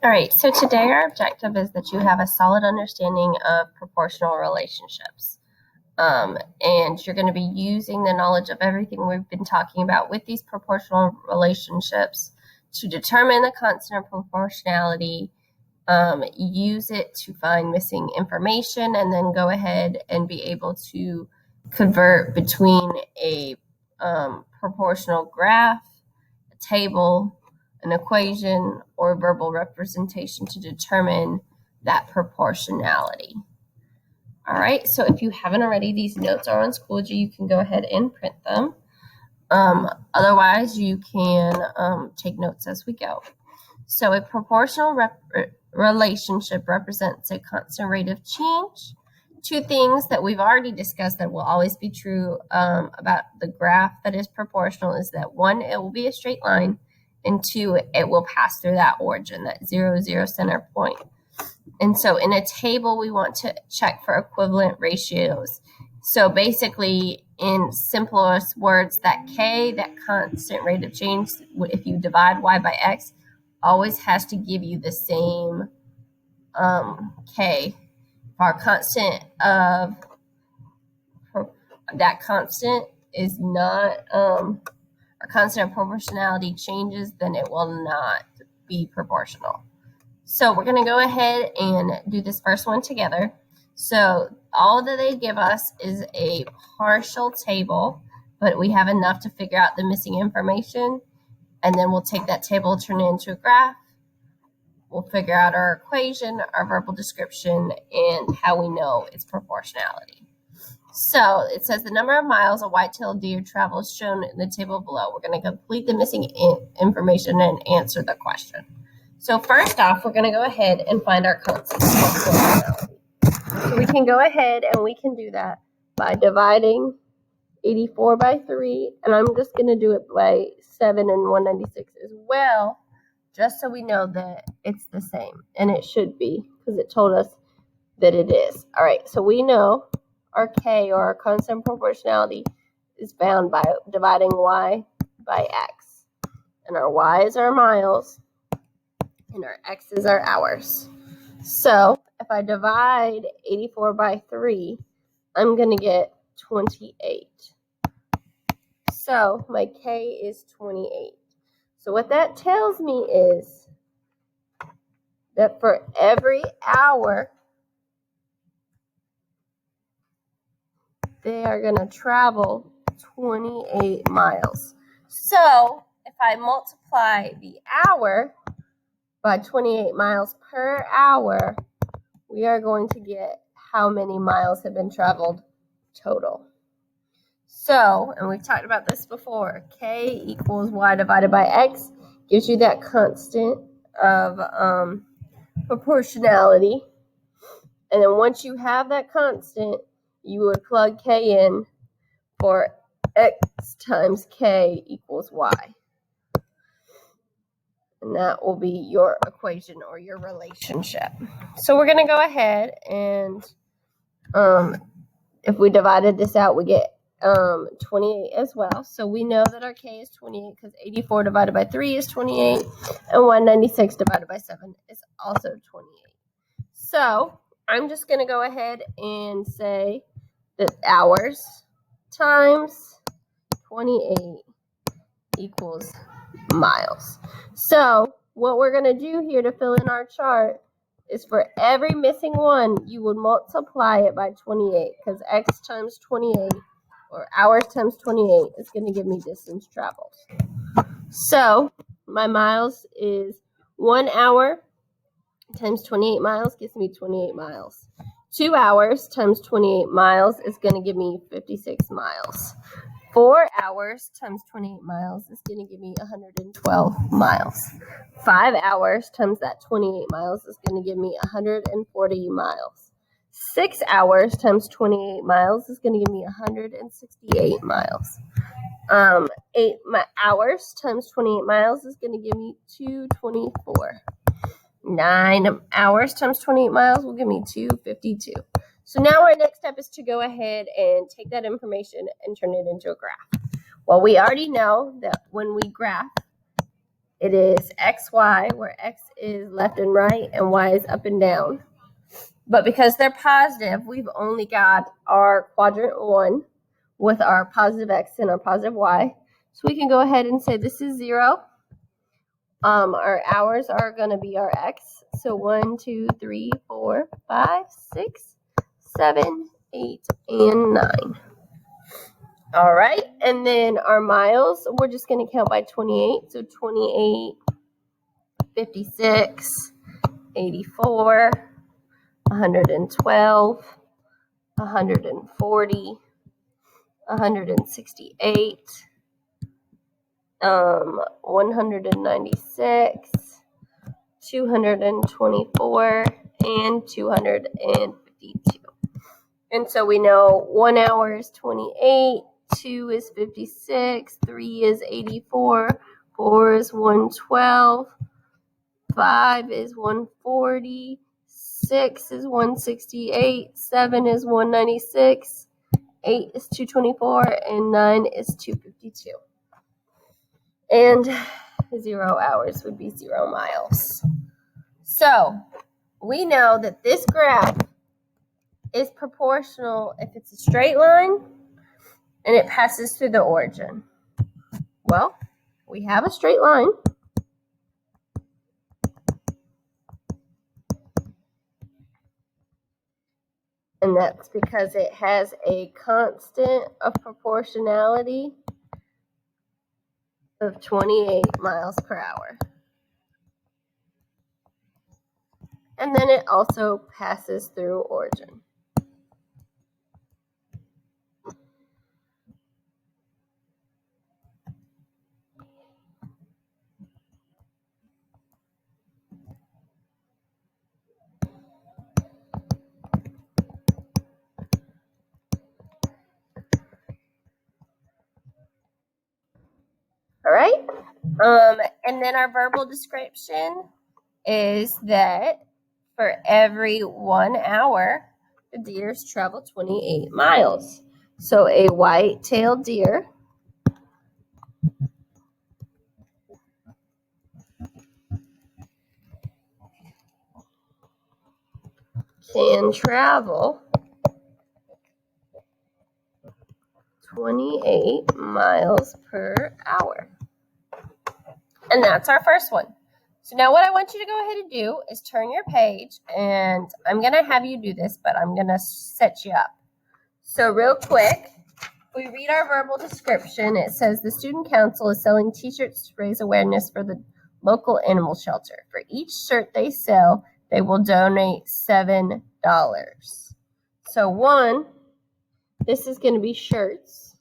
All right, so today our objective is that you have a solid understanding of proportional relationships. And you're going to be using the knowledge of everything we've been talking about with these proportional relationships to determine the constant of proportionality, use it to find missing information, and then go ahead and be able to convert between a proportional graph, a table, an equation, or verbal representation to determine that proportionality. All right, so if you haven't already, these notes are on Schoology. You can go ahead and print them. Otherwise, you can take notes as we go. So a proportional relationship represents a constant rate of change. Two things that we've already discussed that will always be true about the graph that is proportional is that one, it will be a straight line, and two, it will pass through that origin, that 0, 0 center point. And so in a table, we want to check for equivalent ratios. So basically, in simplest words, that k, that constant rate of change, if you divide y by x, always has to give you the same k. Our constant of that constant is not our constant of proportionality changes, then it will not be proportional. So we're going to go ahead and do this first one together. So all that they give us is a partial table, but we have enough to figure out the missing information. And then we'll take that table, turn it into a graph. We'll figure out our equation, our verbal description, and how we know its proportionality. So it says the number of miles a white-tailed deer travels shown in the table below. We're going to complete the missing information and answer the question. So first off, we're going to go ahead and find our constant of proportionality. So we can go ahead and we can do that by dividing 84 by 3, and I'm just going to do it by 7 and 196 as well, just so we know that it's the same, and it should be, because it told us that it is. All right, so we know our k, or our constant proportionality, is found by dividing y by x. And our y is our miles, and our x is our hours. So if I divide 84 by 3, I'm going to get 28. So my k is 28. So what that tells me is that for every hour, they are going to travel 28 miles. So if I multiply the hour by 28 miles per hour, we are going to get how many miles have been traveled total. So, and we've talked about this before, k equals y divided by x gives you that constant of proportionality. And then once you have that constant, you would plug k in for x times k equals y. And that will be your equation or your relationship. So we're going to go ahead and if we divided this out, we get 28 as well. So we know that our k is 28 because 84 divided by 3 is 28, and 196 divided by 7 is also 28. So I'm just going to go ahead and say that hours times 28 equals miles. So what we're going to do here to fill in our chart is for every missing one, you would multiply it by 28, because x times 28, or hours times 28, is going to give me distance traveled. So my miles is 1 hour times 28 miles gives me 28 miles. 2 hours times 28 miles is going to give me 56 miles. 4 hours times 28 miles is going to give me 112 miles. 5 hours times that 28 miles is going to give me 140 miles. 6 hours times 28 miles is going to give me 168 miles. 8 hours times 28 miles is going to give me 224. 9 hours times 28 miles will give me 252. So now our next step is to go ahead and take that information and turn it into a graph. Well, we already know that when we graph it is XY, where X is left and right and Y is up and down. But because they're positive, we've only got our quadrant 1 with our positive X and our positive Y. So we can go ahead and say this is 0. Our hours are going to be our X. So 1, 2, 3, 4, 5, 6, 7, 8, and 9. All right, and then our miles, we're just going to count by 28. So 28, 56, 84, 112, 140, 168, 196, 224, and 252. And so we know 1 hour is 28, 2 is 56, 3 is 84, 4 is 112, 5 is 140, 6 is 168, 7 is 196, 8 is 224, and 9 is 252. And 0 hours would be 0 miles. So we know that this graph is proportional if it's a straight line and it passes through the origin. Well, we have a straight line. And that's because it has a constant of proportionality of 28 miles per hour. And then it also passes through origin. All right. And then our verbal description is that for every 1 hour, the deers travel 28 miles. So a white-tailed deer can travel 28 miles per hour. And that's our first one. So now what I want you to go ahead and do is turn your page, and I'm going to have you do this, but I'm going to set you up. So real quick, we read our verbal description. It says the student council is selling t-shirts to raise awareness for the local animal shelter. For each shirt they sell, they will donate $7. So 1, this is going to be shirts.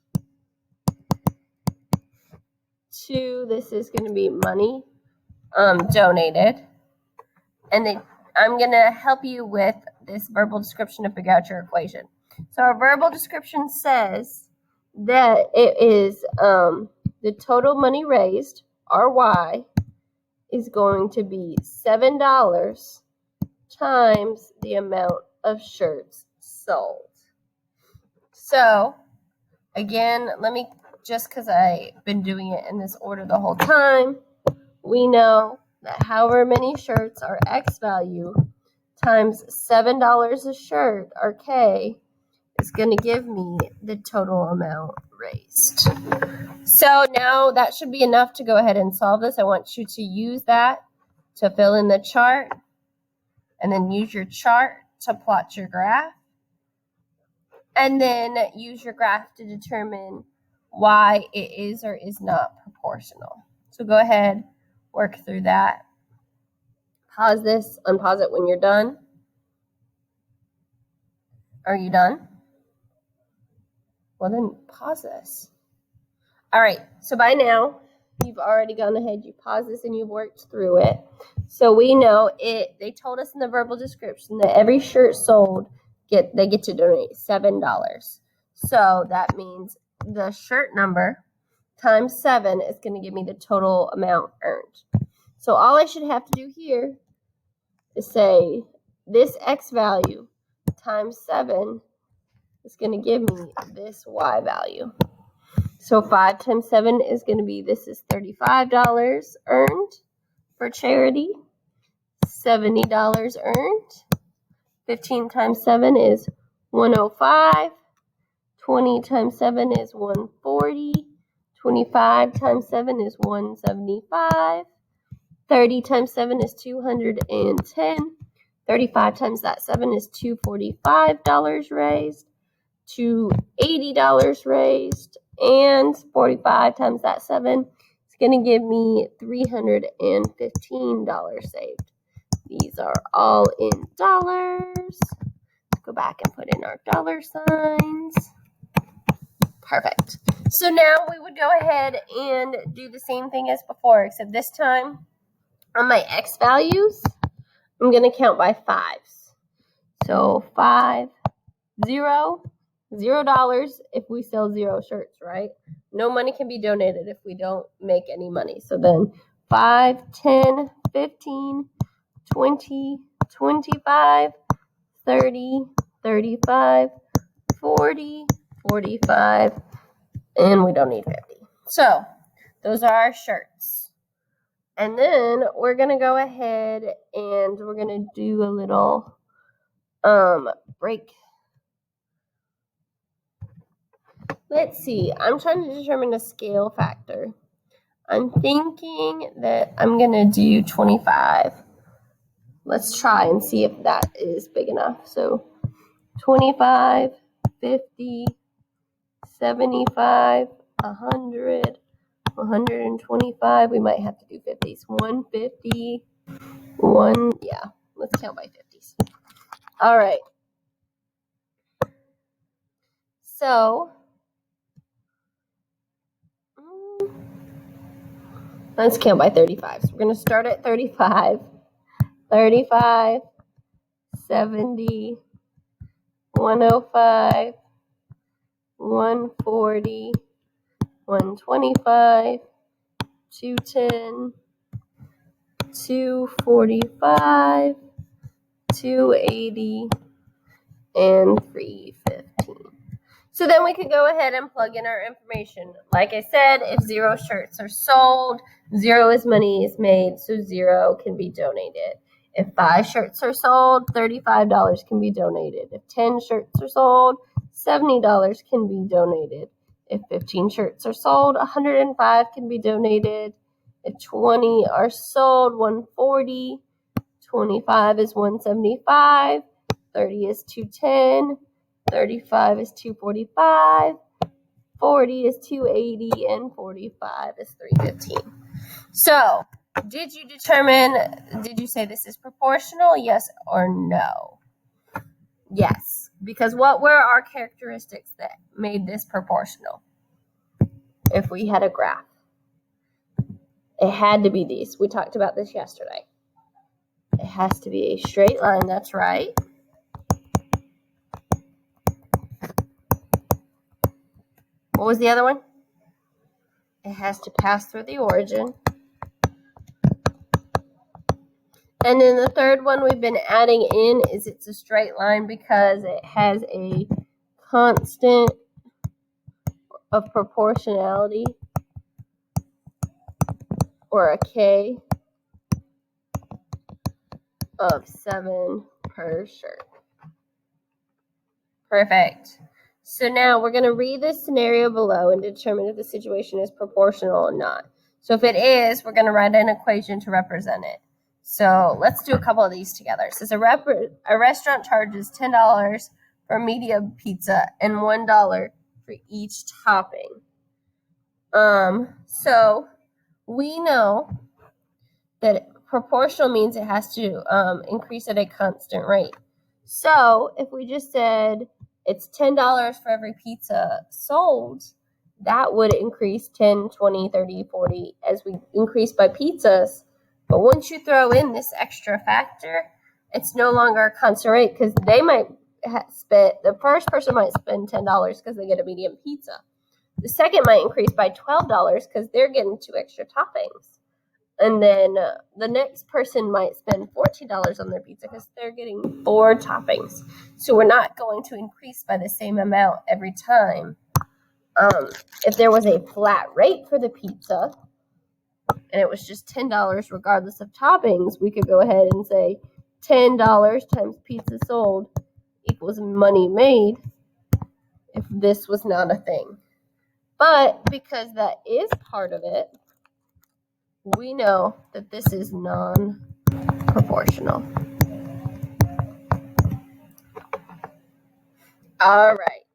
2, this is going to be money donated. And I'm going to help you with this verbal description to figure out your equation. So our verbal description says that it is the total money raised, RY, is going to be $7 times the amount of shirts sold. So, again, let me, just because I've been doing it in this order the whole time, we know that however many shirts are X value times $7 a shirt, or K, is going to give me the total amount raised. So now that should be enough to go ahead and solve this. I want you to use that to fill in the chart, and then use your chart to plot your graph, and then use your graph to determine why it is or is not proportional. So go ahead, work through that. Pause this, unpause it when you're done. Are you done? Well, then pause this. All right, so by now, you've already gone ahead, you paused this, and you've worked through it. So we know they told us in the verbal description that every shirt sold, they get to donate $7. So that means the shirt number times 7 is going to give me the total amount earned. So all I should have to do here is say this X value times 7 is going to give me this Y value. So 5 times 7 is going to be, this is $35 earned for charity. $70 earned. 15 times 7 is 105. 20 times 7 is 140. 25 times 7 is 175. 30 times 7 is 210. 35 times that 7 is $245 raised. $280 raised. And 45 times that 7 is going to give me $315 saved. These are all in dollars. Let's go back and put in our dollar signs. Perfect. So now we would go ahead and do the same thing as before, except this time on my X values, I'm going to count by fives. So 5, 0, $0 if we sell 0 shirts, right? No money can be donated if we don't make any money. So then 5, 10, 15, 20, 25, 30, 35, 40, 45, and we don't need 50. So those are our shirts. And then we're going to go ahead and we're going to do a little break. Let's see. I'm trying to determine the scale factor. I'm thinking that I'm going to do 25. Let's try and see if that is big enough. So 25, 50, 75, 100, 125. We might have to do 50s. 150, yeah. Let's count by 50s. All right. So let's count by 35. So we're going to start at 35. 35, 70, 105, 140, 125, 210, 245, 280, and 315. So then we can go ahead and plug in our information. Like I said, if 0 shirts are sold, 0 is money is made, so 0 can be donated. If 5 shirts are sold, $35 can be donated. If 10 shirts are sold, $70 can be donated. If 15 shirts are sold, $105 can be donated. If 20 are sold, $140. 25 is $175. 30 is $210. 35 is $245. 40 is $280, and 45 is $315. So, did you say this is proportional, yes or no? Yes, because what were our characteristics that made this proportional? If we had a graph, it had to be these. We talked about this yesterday. It has to be a straight line, that's right. What was the other one? It has to pass through the origin. And then the third one we've been adding in is it's a straight line because it has a constant of proportionality, or a K of 7 per shirt. Perfect. So now we're going to read this scenario below and determine if the situation is proportional or not. So if it is, we're going to write an equation to represent it. So let's do a couple of these together. It says a restaurant charges $10 for medium pizza and $1 for each topping. So we know that proportional means it has to increase at a constant rate. So if we just said it's $10 for every pizza sold, that would increase 10, 20, 30, 40 as we increase by pizzas. But once you throw in this extra factor, it's no longer a constant rate because they might the first person might spend $10 because they get a medium pizza. The second might increase by $12 because they're getting 2 extra toppings. And then the next person might spend $14 on their pizza because they're getting 4 toppings. So we're not going to increase by the same amount every time. if there was a flat rate for the pizza and it was just $10 regardless of toppings, we could go ahead and say $10 times pizza sold equals money made if this was not a thing. But because that is part of it, we know that this is non-proportional. All right.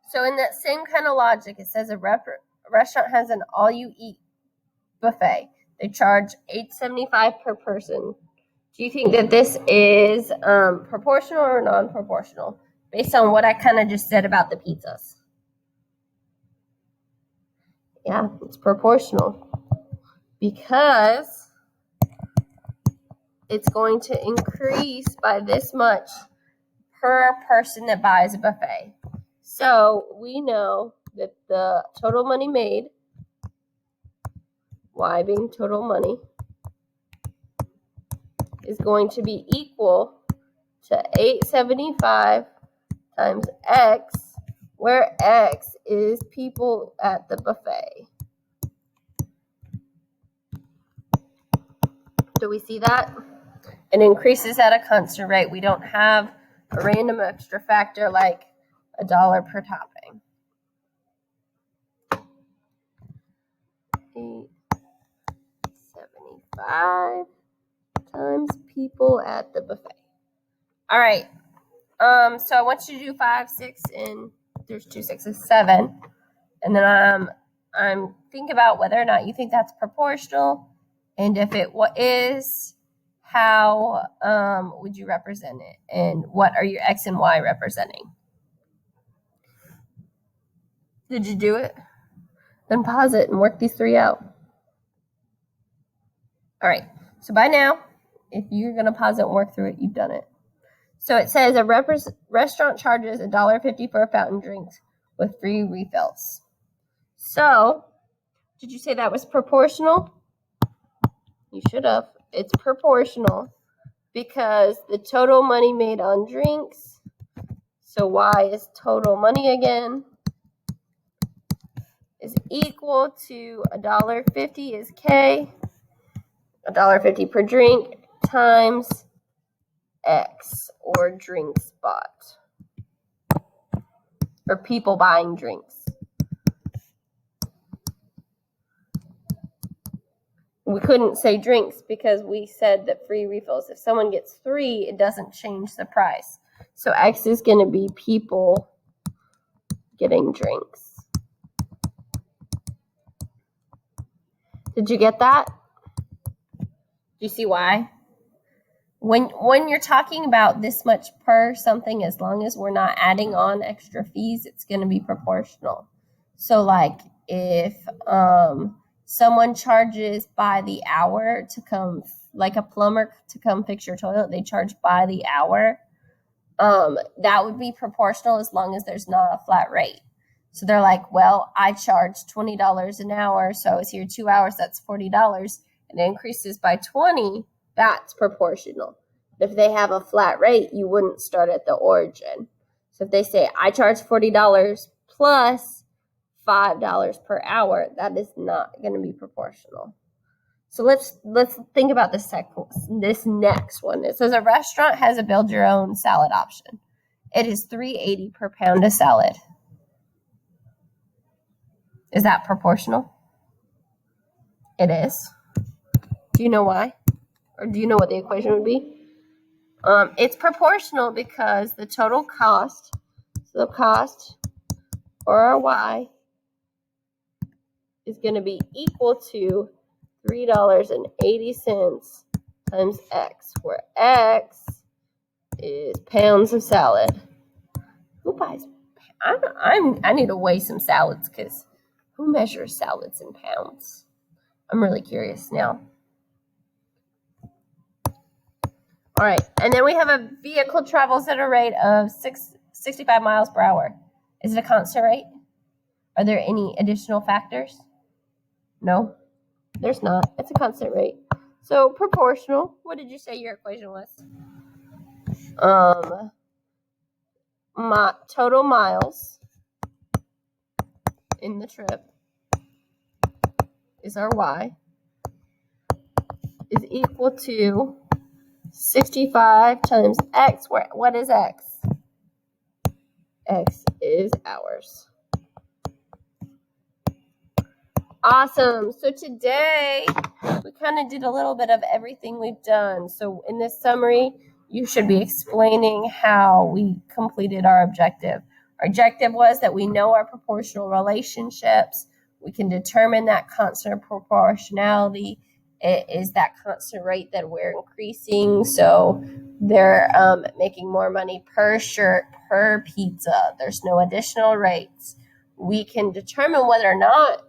So in that same kind of logic, it says a restaurant has an all-you-eat buffet. They charge $8.75 per person. Do you think that this is proportional or non-proportional based on what I kind of just said about the pizzas? Yeah, it's proportional because it's going to increase by this much per person that buys a buffet. So we know that the total money made, Y being total money, is going to be equal to $8.75 times X, where X is people at the buffet. Do we see that? It increases at a constant rate. We don't have a random extra factor like $1 per topping. 8.75 times people at the buffet. All right. So I want you to do 5, 6, and there's 2 6s, 7, and then I'm think about whether or not you think that's proportional, and if it is, how would you represent it, and what are your X and Y representing? Did you do it? Then pause it and work these 3 out. All right. So by now, if you're going to pause it and work through it, you've done it. So it says a restaurant charges $1.50 for a fountain drink with free refills. So, did you say that was proportional? You should have. It's proportional because the total money made on drinks, so Y is total money again, is equal to $1.50 is K, $1.50 per drink times X, or drink spot, or people buying drinks. We couldn't say drinks because we said that free refills. If someone gets 3, it doesn't change the price. So X is going to be people getting drinks. Did you get that? Do you see why? When you're talking about this much per something, as long as we're not adding on extra fees, it's going to be proportional. So like if someone charges by the hour to come, like a plumber to come fix your toilet, they charge by the hour. That would be proportional as long as there's not a flat rate. So they're like, well, I charge $20 an hour, so I was here 2 hours, that's $40, and it increases by 20, that's proportional. If they have a flat rate, you wouldn't start at the origin. So if they say, I charge $40 plus $5 per hour, that is not going to be proportional. So let's think about this next one. It says a restaurant has a build your own salad option. It is $3.80 per pound of salad. Is that proportional? It is. Do you know why? Or do you know what the equation would be? It's proportional because the total cost, so the cost, or our Y, is going to be equal to $3.80 times X, where X is pounds of salad. Who buys? I need to weigh some salads because who measures salads in pounds? I'm really curious now. All right, and then we have a vehicle travels at a rate of 65 miles per hour. Is it a constant rate? Are there any additional factors? No, there's not. It's a constant rate. So proportional. What did you say your equation was? Total miles in the trip is our y, is equal to 65 times x. What is x? X is hours. Awesome. So today we kind of did a little bit of everything we've done. So in this summary, you should be explaining how we completed our objective. Our objective was that we know our proportional relationships. We can determine that constant proportionality. It is that constant rate that we're increasing. So they're making more money per shirt, per pizza. There's no additional rates. We can determine whether or not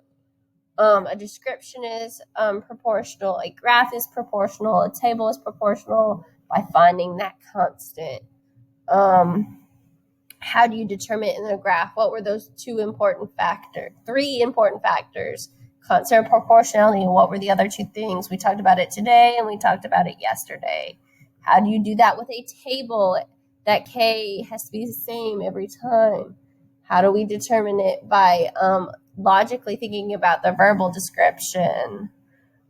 a description is proportional, a graph is proportional, a table is proportional by finding that constant. How do you determine it in the graph? What were those three important factors? Constant proportionality, and what were the other two things? We talked about it today and we talked about it yesterday. How do you do that with a table? That K has to be the same every time. How do we determine it? By logically thinking about the verbal description.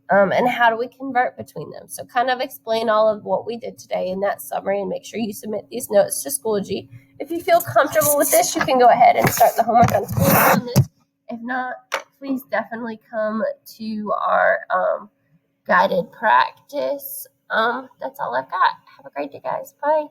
And how do we convert between them? So kind of explain all of what we did today in that summary, and make sure you submit these notes to Schoology. If you feel comfortable with this, you can go ahead and start the homework on Schoology on this. If not, please definitely come to our guided practice. That's all I've got. Have a great day, guys. Bye.